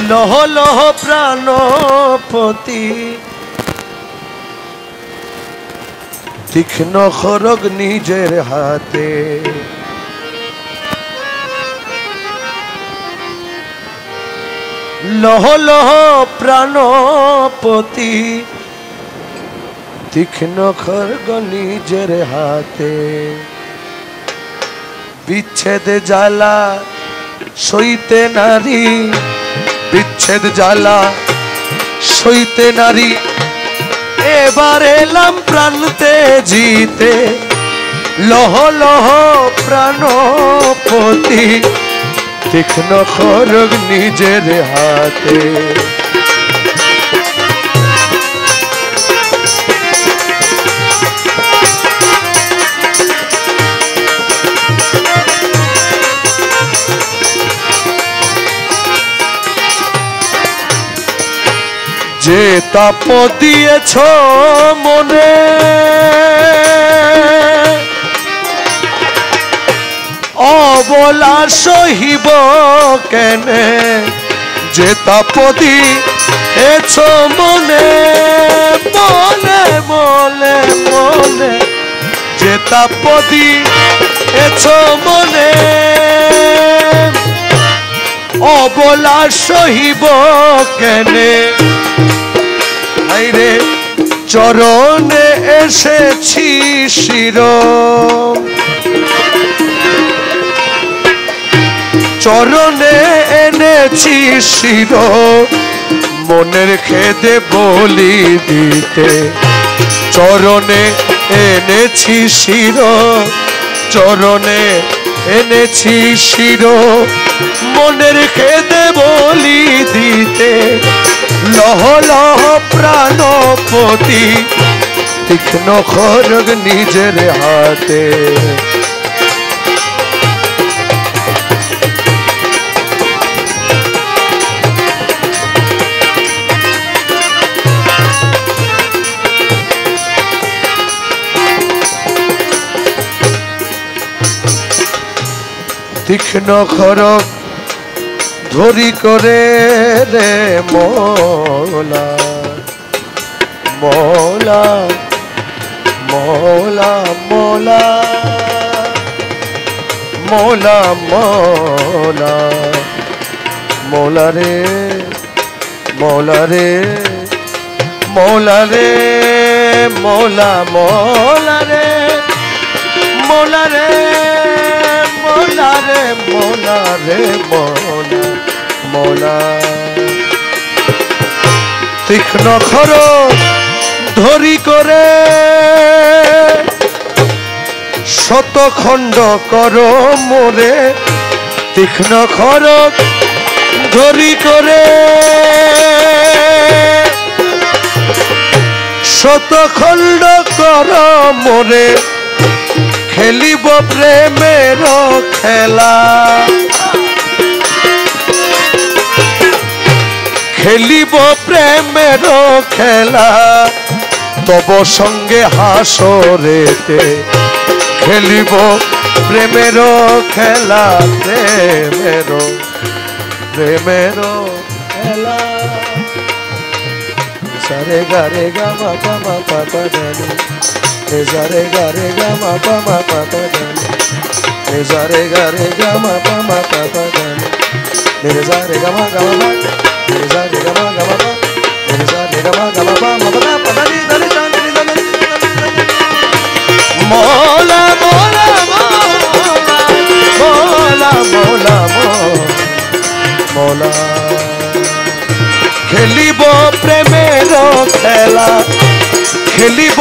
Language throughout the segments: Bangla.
লহ লহ প্রাণপতি তীক্ষ্ণ খড়গ নিজের হাতে লহ লহ প্রাণপতি তীক্ষ্ণ খড়গ নিজের হাতে বিচ্ছেদ জ্বালা সইতে নারী বিচ্ছেদ জ্বালা সইতে নারী এবার এলাম প্রাণতে জিতে লহ লহ প্রাণপতি তীক্ষ্ণ খড়গ নিজের হাতে যে তাপ দিয়েছ মনে অবলা সহিব কেনে যে তাপ দিয়েছ মনে মনে মনে মনে যে তাপ দিয়েছ মনে অবলা সহিব কেনে আইরে চরণে এসেছি শির চরণে এনেছি শির মনের খেদে বলি দিতে চরণে এনেছি শির চরণে এনেছি শির মনের খেদে বলি দিতে লহ লহ প্রাণপতি তীক্ষ্ণ খড়গ নিজের হাতে তীক্ষ্ণ খড়গ ধরি করে রে মৌলা মৌলা মৌলা মৌলা মৌলা মৌলা মৌলা রে মৌলা রে মৌলা রে মৌলা মৌলা রে মৌলা রে মৌলা রে মৌলা রে মৌলা মৌলা তীক্ষ্ণ খড়গ ধরি করে শতখণ্ড কর মোরে তীক্ষ্ণ খড়গ ধরি করে শতখণ্ড কর মোরে খেলিব প্রেমের খেলা খেলিব প্রেমের খেলা তব সঙ্গে হাসরেতে খেলিব প্রেমের খেলা প্রেমের প্রেমের খেলা সারে গারে গামা পামা পাপা জানি রে গারে গামা পামা পাপা জানি রে গারে গামা পামা পাপা জানি রে গামা গামা রে গামা গামা রে গামা গামা পামা পাপা পানি ধরে জানি মৌলা মৌলা মৌলা মৌলা মৌলা খেলিব প্রেমের খেলা খেলিব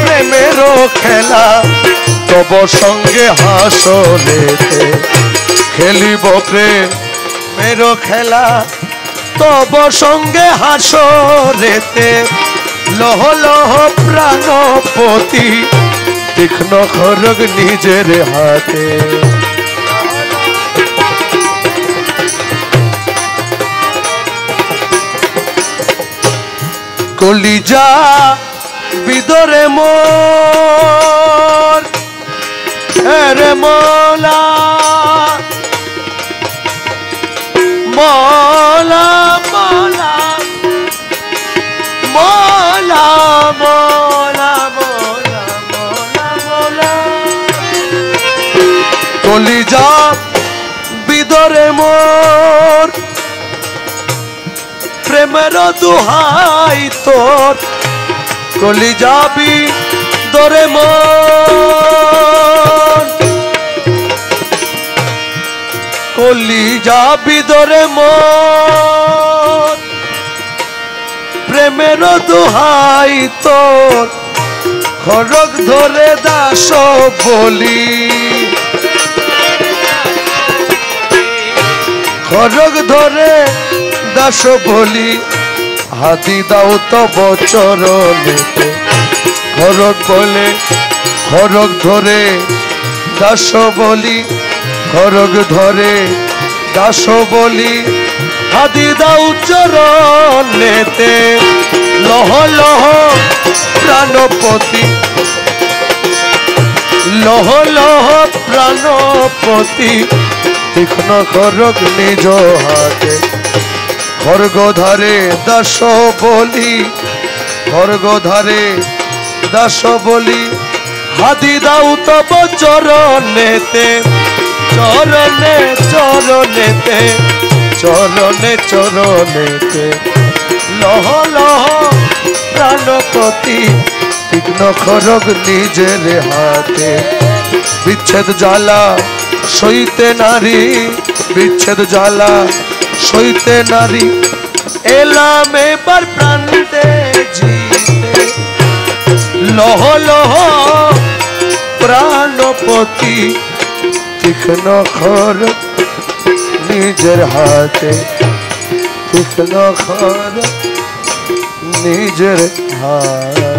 প্রেমের খেলা তব সঙ্গে হাসরেতে খেলিব প্রেমের খেলা তব সঙ্গে হাসরেতে লহ লহ প্রাণপতি তীক্ষ্ণ খড়গ নিজের হাতে কলিজা বিদরে মোর রে মৌলা মৌলা মোলা মোলা মোলা মোলা কলিজা বিদরে মোর প্রেমের দুহাই তোর কলিজা বিদরে মোর কলিজা বিদরে মোর প্রেমের দুহাই তোর খড়গ ধরে দাস বলি খড়গ ধরে দাস বলি হাতি দাও তব চরণেতে খড়গ বলে খড়গ ধরে দাস বলি খড়গ ধরে দাস বলি হাতি দাও চরণেতে লহ লহ প্রাণপতি লহ লহ প্রাণপতি তীক্ষ্ণ খড়গ নিজ হাতে খড়গ ধারে দাস বলি খড়গ ধারে দাস বলি হাতি দাও তব চরণেতে চরণে চরণেতে চরণে চরণেতে লহ লহ প্রাণপতি তীক্ষ্ণ খড়গ নিজের হাতে বিচ্ছেদ জ্বালা সইতে নারী বিচ্ছেদ জ্বালা সইতে নারী এলাম এবার প্রান্তে জিতে লহ লহ প্রাণপতি তীক্ষ্ণ খড়গ নিজের হাতে তীক্ষ্ণ খড়গ নিজের হাতে